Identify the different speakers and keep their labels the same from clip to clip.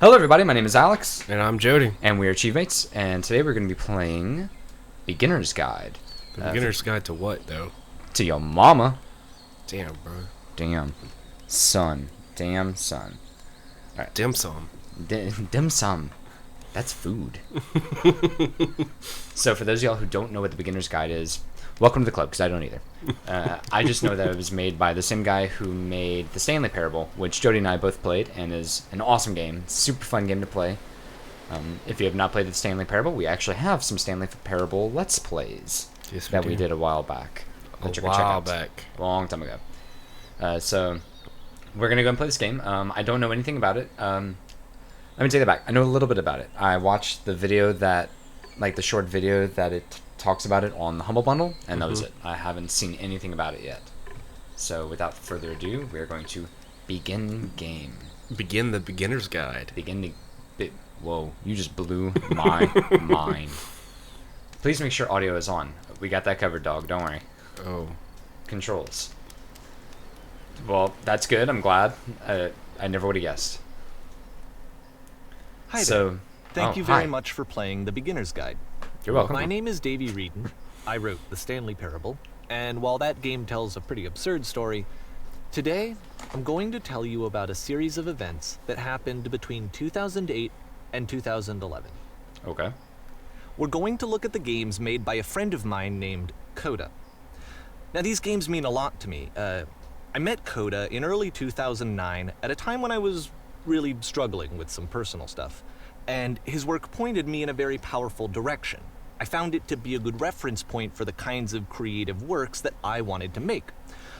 Speaker 1: Hello everybody, my name is Alex.
Speaker 2: And I'm Jody.
Speaker 1: And we are AchieveMates, and today we're going to be playing Beginner's Guide.
Speaker 2: The Beginner's Guide to what, though?
Speaker 1: To your mama.
Speaker 2: Damn, bro.
Speaker 1: Damn. Son. Damn son.
Speaker 2: Alright. Dim sum.
Speaker 1: Dim sum. That's food. So for those of y'all who don't know what the Beginner's Guide is, welcome to the club, because I don't either. I just know that it was made by the same guy who made the Stanley Parable, which Jody and I both played, and is an awesome game. Super fun game to play. If you have not played the Stanley Parable, we actually have some Stanley Parable Let's Plays that we did a while back.
Speaker 2: A while back.
Speaker 1: A long time ago. So we're going to go and play this game. I don't know anything about it. Let me take that back. I know a little bit about it. I watched the video that, like the short video that it talks about it on the Humble Bundle, and that was it. I haven't seen anything about it yet. So without further ado, we're going to begin game.
Speaker 2: Begin the Beginner's Guide.
Speaker 1: Whoa, you just blew my mind. Please make sure audio is on. We got that covered, dog. Don't worry.
Speaker 2: Oh.
Speaker 1: Controls. Well, that's good. I'm glad. I never would have guessed.
Speaker 3: Hi there. Thank you very much for playing the Beginner's Guide.
Speaker 1: You're welcome.
Speaker 3: My name is Davey Reedon. I wrote the Stanley Parable, and while that game tells a pretty absurd story, today I'm going to tell you about a series of events that happened between 2008 and 2011.
Speaker 1: Okay.
Speaker 3: We're going to look at the games made by a friend of mine named Coda. Now, these games mean a lot to me. I met Coda in early 2009 at a time when I was really struggling with some personal stuff, and his work pointed me in a very powerful direction. I found it to be a good reference point for the kinds of creative works that I wanted to make.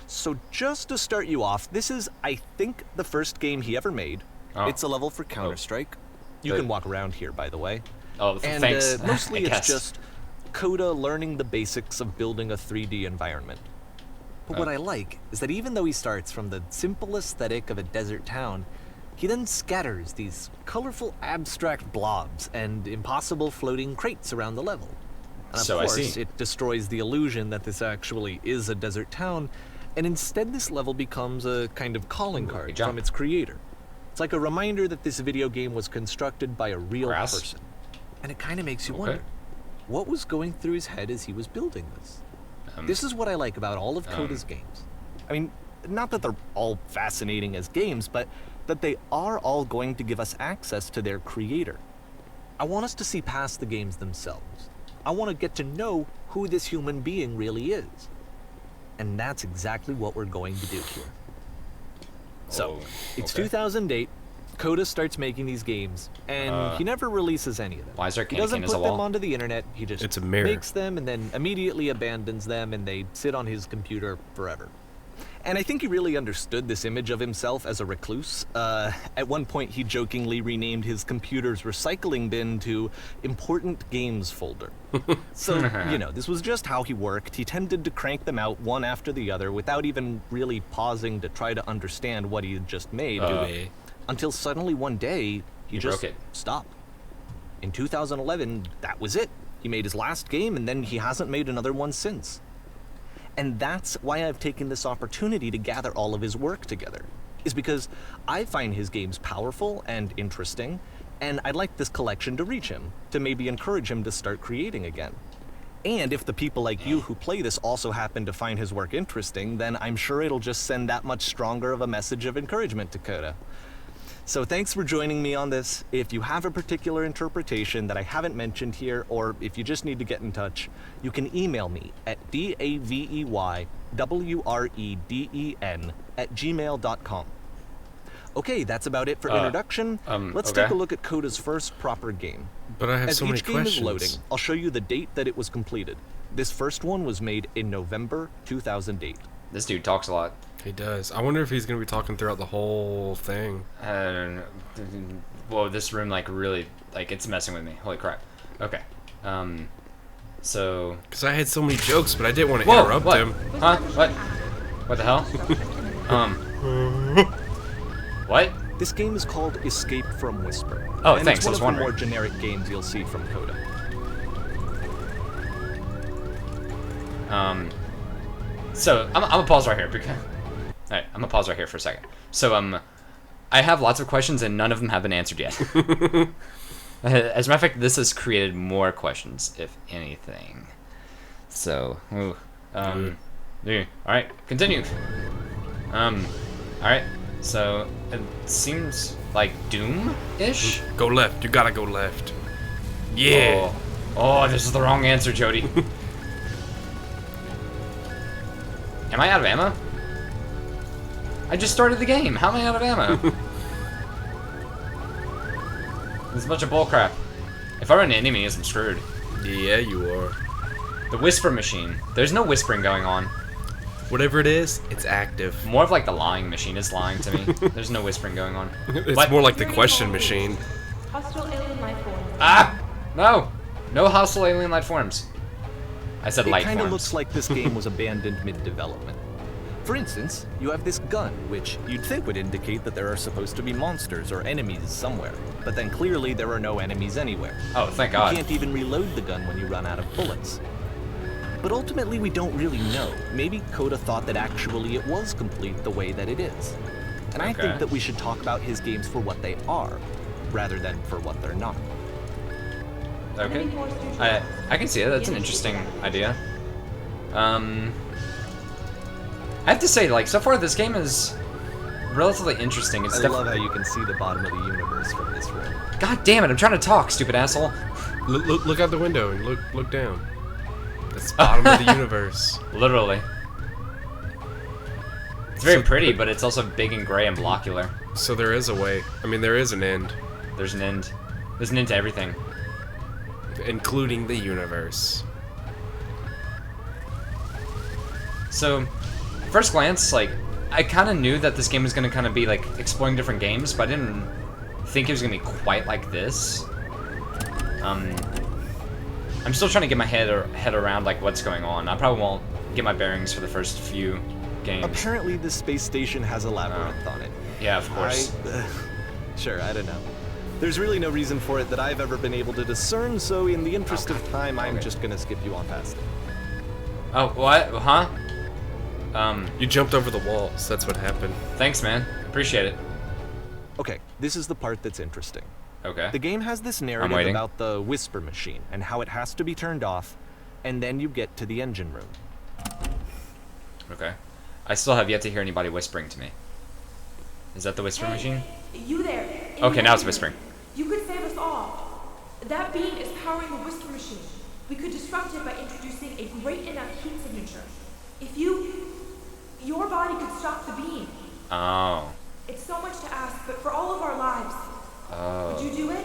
Speaker 3: So just to start you off, this is, I think, the first game he ever made. Oh. It's a level for Counter-Strike. You can walk around here, by the way.
Speaker 1: Oh,
Speaker 3: and,
Speaker 1: thanks.
Speaker 3: Mostly it's just Coda learning the basics of building a 3D environment. But what I like is that even though he starts from the simple aesthetic of a desert town, he then scatters these colorful abstract blobs and impossible floating crates around the level. And of course, it destroys the illusion that this actually is a desert town, and instead this level becomes a kind of calling card from its creator. It's like a reminder that this video game was constructed by a real person. And it kind of makes you wonder, what was going through his head as he was building this? This is what I like about all of Coda's games. I mean, not that they're all fascinating as games, but that they are all going to give us access to their creator. I want us to see past the games themselves. I want to get to know who this human being really is. And that's exactly what we're going to do here. So, it's 2008, Coda starts making these games, and he never releases any of them.
Speaker 1: Why is there
Speaker 3: he doesn't put them onto the internet, he just makes them and then immediately abandons them, and they sit on his computer forever. And I think he really understood this image of himself as a recluse. At one point, he jokingly renamed his computer's recycling bin to Important Games Folder. So, you know, this was just how he worked. He tended to crank them out one after the other without even really pausing to try to understand what he had just made. Until suddenly one day, he just stopped. In 2011, that was it. He made his last game, and then he hasn't made another one since. And that's why I've taken this opportunity to gather all of his work together, is because I find his games powerful and interesting, and I'd like this collection to reach him, to maybe encourage him to start creating again. And if the people like you who play this also happen to find his work interesting, then I'm sure it'll just send that much stronger of a message of encouragement to Coda. So thanks for joining me on this. If you have a particular interpretation that I haven't mentioned here, or if you just need to get in touch, you can email me at daveywreden@gmail.com. Okay, that's about it for introduction. Let's take a look at Coda's first proper game.
Speaker 2: But I have so many questions.
Speaker 3: As each game is loading, I'll show you the date that it was completed. This first one was made in November 2008.
Speaker 1: This dude talks a lot.
Speaker 2: He does. I wonder if he's going to be talking throughout the whole thing.
Speaker 1: Whoa, this room, like, really, like, it's messing with me. Holy crap. Okay. So...
Speaker 2: Because I had so many jokes, but I didn't want to interrupt him.
Speaker 1: Huh? What? What the hell? What?
Speaker 3: This game is called Escape from Whisper.
Speaker 1: Oh,
Speaker 3: and
Speaker 1: thanks.
Speaker 3: It's
Speaker 1: I was
Speaker 3: one of the
Speaker 1: wondering.
Speaker 3: more generic games you'll see from Coda.
Speaker 1: So I'm gonna pause right here because. All right, I'm gonna pause right here for a second. So I have lots of questions and none of them have been answered yet. As a matter of fact, this has created more questions, if anything. So, all right, continue. All right. So it seems like Doom-ish.
Speaker 2: Go left. You gotta go left. Yeah.
Speaker 1: Oh, this is the wrong answer, Jody. Am I out of ammo? I just started the game. How am I out of ammo? This is a bunch of bullcrap. If I run into enemies, I'm screwed.
Speaker 2: Yeah, you are.
Speaker 1: The whisper machine. There's no whispering going on.
Speaker 2: Whatever it is, it's active.
Speaker 1: More of like the lying machine is lying to me. There's no whispering going on.
Speaker 2: It's
Speaker 1: What?
Speaker 2: more like the question machine.
Speaker 4: Hostile alien life form.
Speaker 1: Ah! No! No hostile alien life forms. I said light
Speaker 3: It kind of
Speaker 1: forms.
Speaker 3: looks like this game was abandoned mid-development. For instance, you have this gun, which you'd think would indicate that there are supposed to be monsters or enemies somewhere. But then clearly there are no enemies anywhere.
Speaker 1: Oh, thank God.
Speaker 3: You can't even reload the gun when you run out of bullets. But ultimately we don't really know. Maybe Coda thought that actually it was complete the way that it is. And I think that we should talk about his games for what they are, rather than for what they're not.
Speaker 1: Okay. I can see it. That's an interesting idea. I have to say, like, so far this game is relatively interesting. It's
Speaker 3: I love how you can see the bottom of the universe from this room.
Speaker 1: God damn it! I'm trying to talk, stupid asshole.
Speaker 2: Look out the window and look down. That's the bottom of the universe.
Speaker 1: Literally. It's very pretty, but it's also big and gray and blockular.
Speaker 2: So there is a way. I mean, there is an end.
Speaker 1: There's an end. There's an end to everything.
Speaker 2: Including the universe.
Speaker 1: So, first glance, like, I kind of knew that this game was going to kind of be, like, exploring different games, but I didn't think it was going to be quite like this. I'm still trying to get my head around, like, what's going on. I probably won't get my bearings for the first few games.
Speaker 3: Apparently this space station has a labyrinth on it.
Speaker 1: Yeah, of course.
Speaker 3: Sure, I don't know. There's really no reason for it that I've ever been able to discern, so in the interest of time, I'm just gonna skip you on past it.
Speaker 1: Oh, what? Huh?
Speaker 2: You jumped over the walls. That's what happened.
Speaker 1: Thanks, man. Appreciate it.
Speaker 3: Okay, this is the part that's interesting.
Speaker 1: Okay.
Speaker 3: The game has this narrative about the whisper machine and how it has to be turned off, and then you get to the engine room.
Speaker 1: Okay. I still have yet to hear anybody whispering to me. Is that the whisper machine?
Speaker 4: You there.
Speaker 1: Okay, now it's whispering.
Speaker 4: You could save us all. That beam is powering the whisper machine. We could disrupt it by introducing a great enough heat signature. If your body could stop the beam.
Speaker 1: Oh.
Speaker 4: It's so much to ask, but for all of our lives,
Speaker 1: Oh.
Speaker 4: could you do it?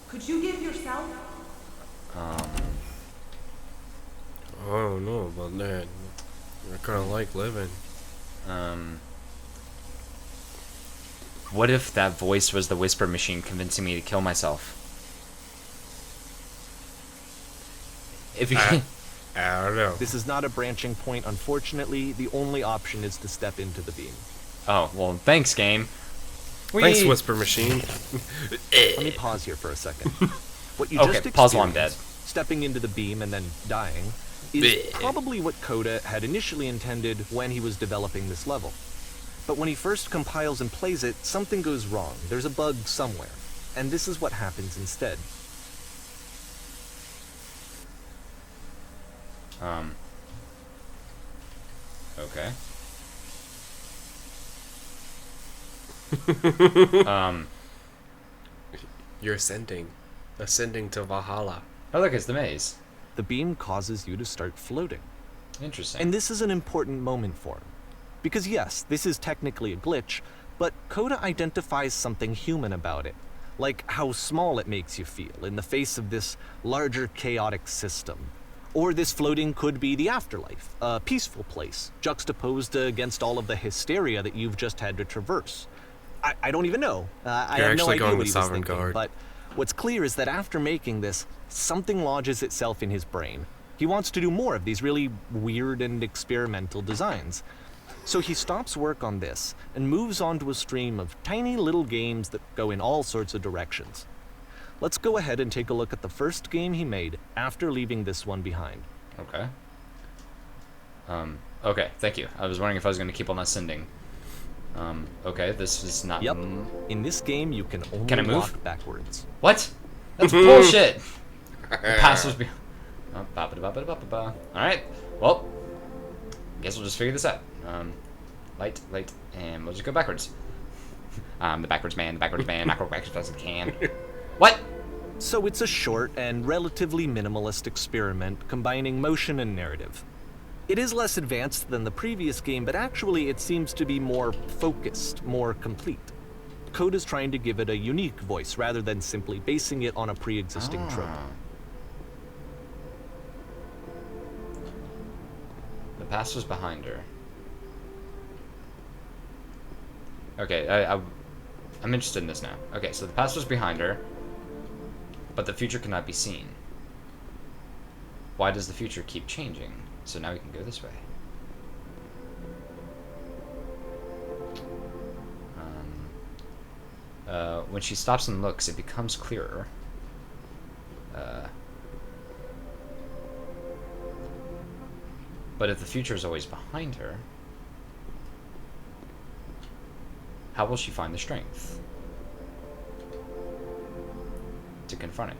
Speaker 4: Could you give yourself?
Speaker 2: I don't know about that. I kind of like living.
Speaker 1: What if that voice was the whisper machine convincing me to kill myself? If you
Speaker 2: I don't know.
Speaker 3: This is not a branching point, unfortunately. The only option is to step into the beam.
Speaker 1: Oh, well, thanks, game.
Speaker 2: Thanks, whisper machine.
Speaker 3: Let me pause here for a second. What you
Speaker 1: Okay,
Speaker 3: just
Speaker 1: pause while I'm dead.
Speaker 3: experienced, stepping into the beam and then dying, is probably what Coda had initially intended when he was developing this level. But when he first compiles and plays it, something goes wrong. There's a bug somewhere. And this is what happens instead.
Speaker 1: Okay.
Speaker 2: You're ascending to Valhalla.
Speaker 1: Oh, look, it's the maze.
Speaker 3: The beam causes you to start floating.
Speaker 1: Interesting.
Speaker 3: And this is an important moment for him. Because yes, this is technically a glitch, but Coda identifies something human about it. Like how small it makes you feel in the face of this larger chaotic system. Or this floating could be the afterlife, a peaceful place, juxtaposed against all of the hysteria that you've just had to traverse. I don't even know. I have no idea what he was thinking, but what's clear is that after making this, something lodges itself in his brain. He wants to do more of these really weird and experimental designs. So he stops work on this and moves on to a stream of tiny little games that go in all sorts of directions. Let's go ahead and take a look at the first game he made after leaving this one behind.
Speaker 1: Okay. Okay, thank you. I was wondering if I was going to keep on ascending. Okay, this is not...
Speaker 3: Yep. In this game, you can only
Speaker 1: Can I move?
Speaker 3: walk backwards.
Speaker 1: What? That's bullshit! The password's behind... Oh, ba-ba-da-ba-ba-da-ba-ba. Alright, well, guess we'll just figure this out. Light, and we'll just go backwards. The backwards man, backwards as I can. What?
Speaker 3: So it's a short and relatively minimalist experiment combining motion and narrative. It is less advanced than the previous game, but actually it seems to be more focused, more complete. Code is trying to give it a unique voice rather than simply basing it on a pre-existing trope.
Speaker 1: The past was behind her. Okay, I'm interested in this now. Okay, so the past was behind her, but the future cannot be seen. Why does the future keep changing? So now we can go this way. When she stops and looks, it becomes clearer. But if the future is always behind her, how will she find the strength to confront it?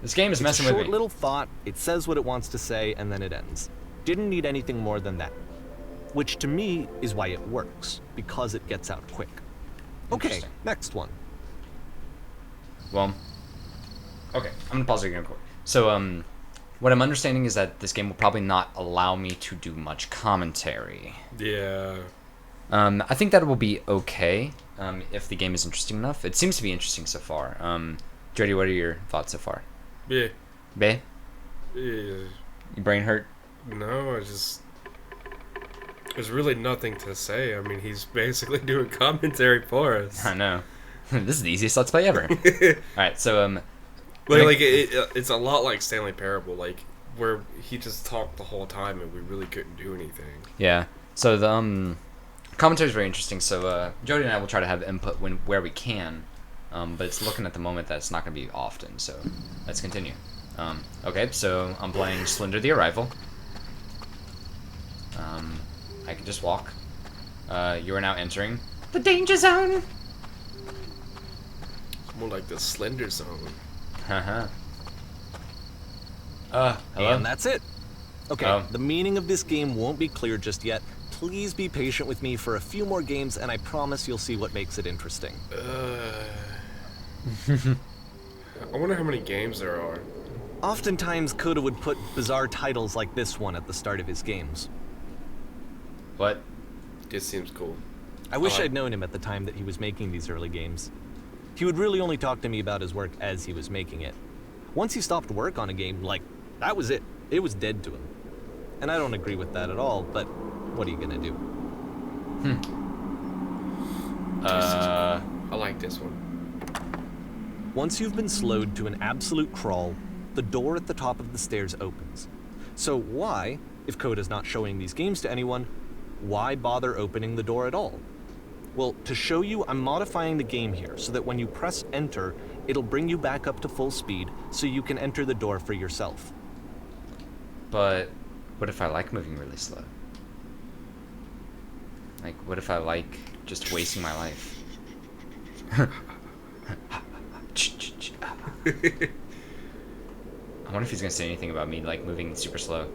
Speaker 1: This game is messing with me.
Speaker 3: Short little thought, it says what it wants to say, and then it ends. Didn't need anything more than that. Which to me is why it works, because it gets out quick. Okay, next one.
Speaker 1: Well, okay, I'm gonna pause it again quick. So, what I'm understanding is that this game will probably not allow me to do much commentary.
Speaker 2: Yeah.
Speaker 1: I think that will be okay, if the game is interesting enough. It seems to be interesting so far. Jody, what are your thoughts so far?
Speaker 2: Yeah.
Speaker 1: Bae?
Speaker 2: Yeah.
Speaker 1: Your brain hurt?
Speaker 2: No, there's really nothing to say. I mean, he's basically doing commentary for us.
Speaker 1: I know. This is the easiest Let's Play ever. Alright, so,
Speaker 2: it's a lot like Stanley Parable, like, where he just talked the whole time and we really couldn't do anything.
Speaker 1: yeah. So, the, commentary is very interesting. So, Jody and I will try to have input where we can. But it's looking at the moment that it's not going to be often, so let's continue. Okay, so I'm playing Slender the Arrival. I can just walk. You are now entering the danger zone.
Speaker 2: It's more like the Slender Zone.
Speaker 1: Haha. Hello?
Speaker 3: And that's it. Okay, the meaning of this game won't be clear just yet. Please be patient with me for a few more games, and I promise you'll see what makes it interesting.
Speaker 2: I wonder how many games there are.
Speaker 3: Oftentimes, Coda would put bizarre titles like this one at the start of his games.
Speaker 1: What?
Speaker 2: This seems cool.
Speaker 3: I wish I'd known him at the time that he was making these early games. He would really only talk to me about his work as he was making it. Once he stopped work on a game, like, that was it. It was dead to him. And I don't agree with that at all, but what are you gonna do?
Speaker 2: I like this one.
Speaker 3: Once you've been slowed to an absolute crawl, the door at the top of the stairs opens. So why, if Coda's not showing these games to anyone, why bother opening the door at all? Well, to show you, I'm modifying the game here so that when you press enter, it'll bring you back up to full speed so you can enter the door for yourself.
Speaker 1: But what if I like moving really slow? Like, what if I like just wasting my life? I wonder if he's gonna say anything about me, like, moving super slow.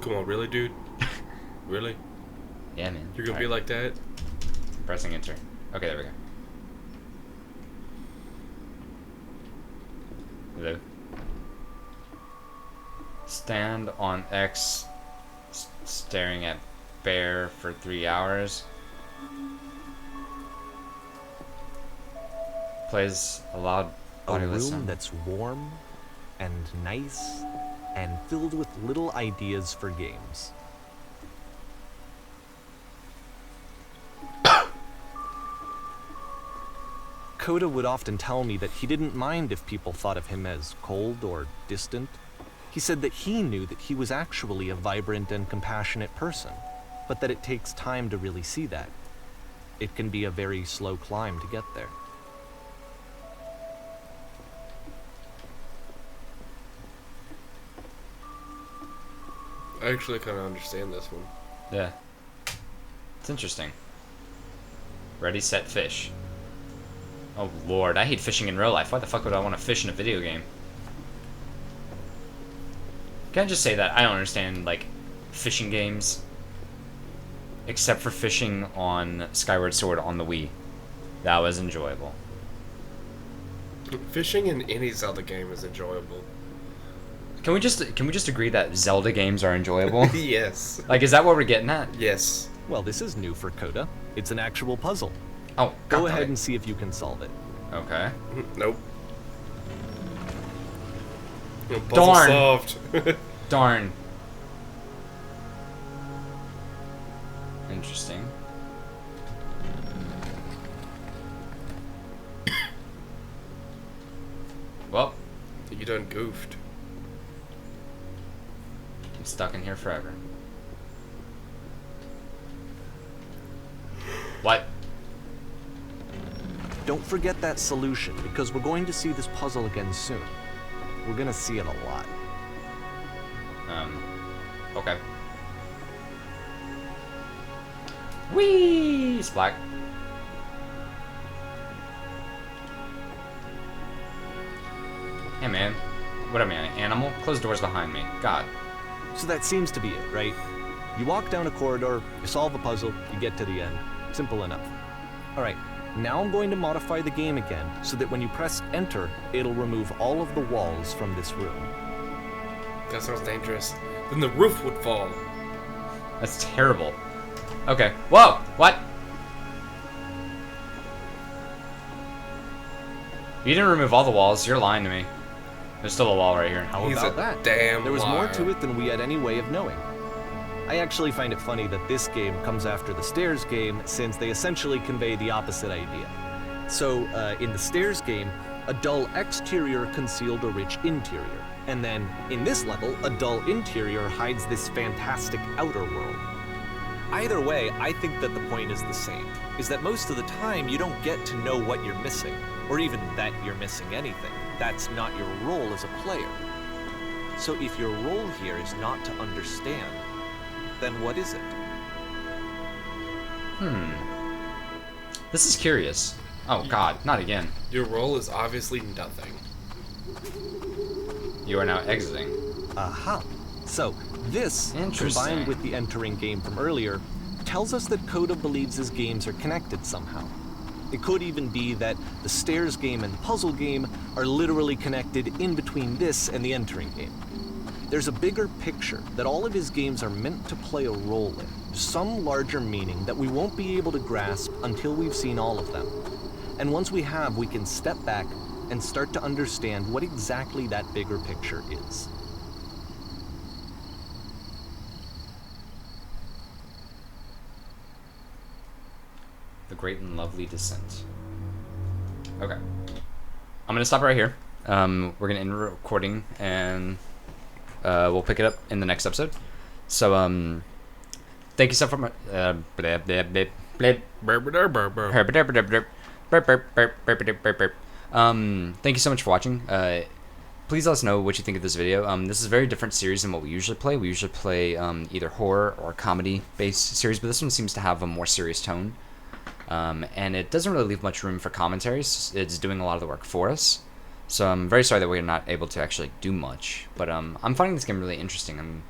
Speaker 2: Come on, really, dude? Really?
Speaker 1: Yeah, man.
Speaker 2: You're gonna be like that?
Speaker 1: I'm pressing enter. Okay, there we go. Hello? Stand on X, staring at bear for 3 hours. Plays a loud bodiless sound.
Speaker 3: A room that's warm and nice and filled with little ideas for games. Coda would often tell me that he didn't mind if people thought of him as cold or distant. He said that he knew that he was actually a vibrant and compassionate person, but that it takes time to really see that. It can be a very slow climb to get there.
Speaker 2: I actually kind of understand this one.
Speaker 1: Yeah. It's interesting. Ready, set, fish. Oh lord, I hate fishing in real life. Why the fuck would I want to fish in a video game? Can I just say that I don't understand, like, fishing games? Except for fishing on Skyward Sword on the Wii. That was enjoyable.
Speaker 2: Fishing in any Zelda game is enjoyable.
Speaker 1: Can we just agree that Zelda games are enjoyable?
Speaker 2: Yes.
Speaker 1: Like, is that what we're getting at?
Speaker 2: Yes.
Speaker 3: Well, this is new for Coda. It's an actual puzzle.
Speaker 1: Oh,
Speaker 3: Go ahead and see if you can solve it.
Speaker 1: Okay.
Speaker 2: Nope. Puzzle
Speaker 1: Darn.
Speaker 2: solved.
Speaker 1: Darn. Interesting. Well,
Speaker 2: You done goofed.
Speaker 1: I'm stuck in here forever. What?
Speaker 3: Don't forget that solution, because we're going to see this puzzle again soon. We're gonna see it a lot.
Speaker 1: Okay. Whee! Splat. Hey man, what am I, an animal? Close doors behind me. God.
Speaker 3: So that seems to be it, right? You walk down a corridor, you solve a puzzle, you get to the end. Simple enough. Alright, now I'm going to modify the game again, so that when you press enter, it'll remove all of the walls from this room.
Speaker 2: That sounds dangerous. Then the roof would fall.
Speaker 1: That's terrible. Okay. Whoa! What? You didn't remove all the walls. You're lying to me. There's still a wall right here.
Speaker 3: How
Speaker 2: He's
Speaker 3: about
Speaker 2: a
Speaker 3: that?
Speaker 2: damn
Speaker 3: There was
Speaker 2: liar.
Speaker 3: more to it than we had any way of knowing. I actually find it funny that this game comes after the Stairs game, since they essentially convey the opposite idea. So, in the Stairs game, a dull exterior concealed a rich interior. And then, in this level, a dull interior hides this fantastic outer world. Either way, I think that the point is the same, is that most of the time you don't get to know what you're missing, or even that you're missing anything. That's not your role as a player. So if your role here is not to understand, then what is it?
Speaker 1: This is curious. Oh god, not again.
Speaker 2: Your role is obviously nothing.
Speaker 1: You are now exiting.
Speaker 3: Aha. So, this,
Speaker 1: Interesting.
Speaker 3: combined with the entering game from earlier, tells us that Coda believes his games are connected somehow. It could even be that the Stairs game and the puzzle game are literally connected in between this and the entering game. There's a bigger picture that all of his games are meant to play a role in, some larger meaning that we won't be able to grasp until we've seen all of them. And once we have, we can step back and start to understand what exactly that bigger picture is.
Speaker 1: The Great and Lovely Descent. Okay. I'm gonna stop right here. We're gonna end recording and we'll pick it up in the next episode. So thank you so much. Thank you so much for watching. Please let us know what you think of this video. This is a very different series than what we usually play. We usually play either horror or comedy-based series, but this one seems to have a more serious tone. And it doesn't really leave much room for commentaries. It's doing a lot of the work for us. So I'm very sorry that we're not able to actually do much. But I'm finding this game really interesting.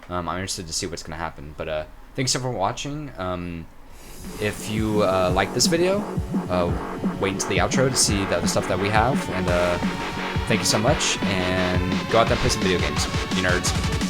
Speaker 1: I'm interested to see what's going to happen. But thanks so much for watching. If you like this video, wait until the outro to see the other stuff that we have. And thank you so much. And go out there and play some video games, you nerds.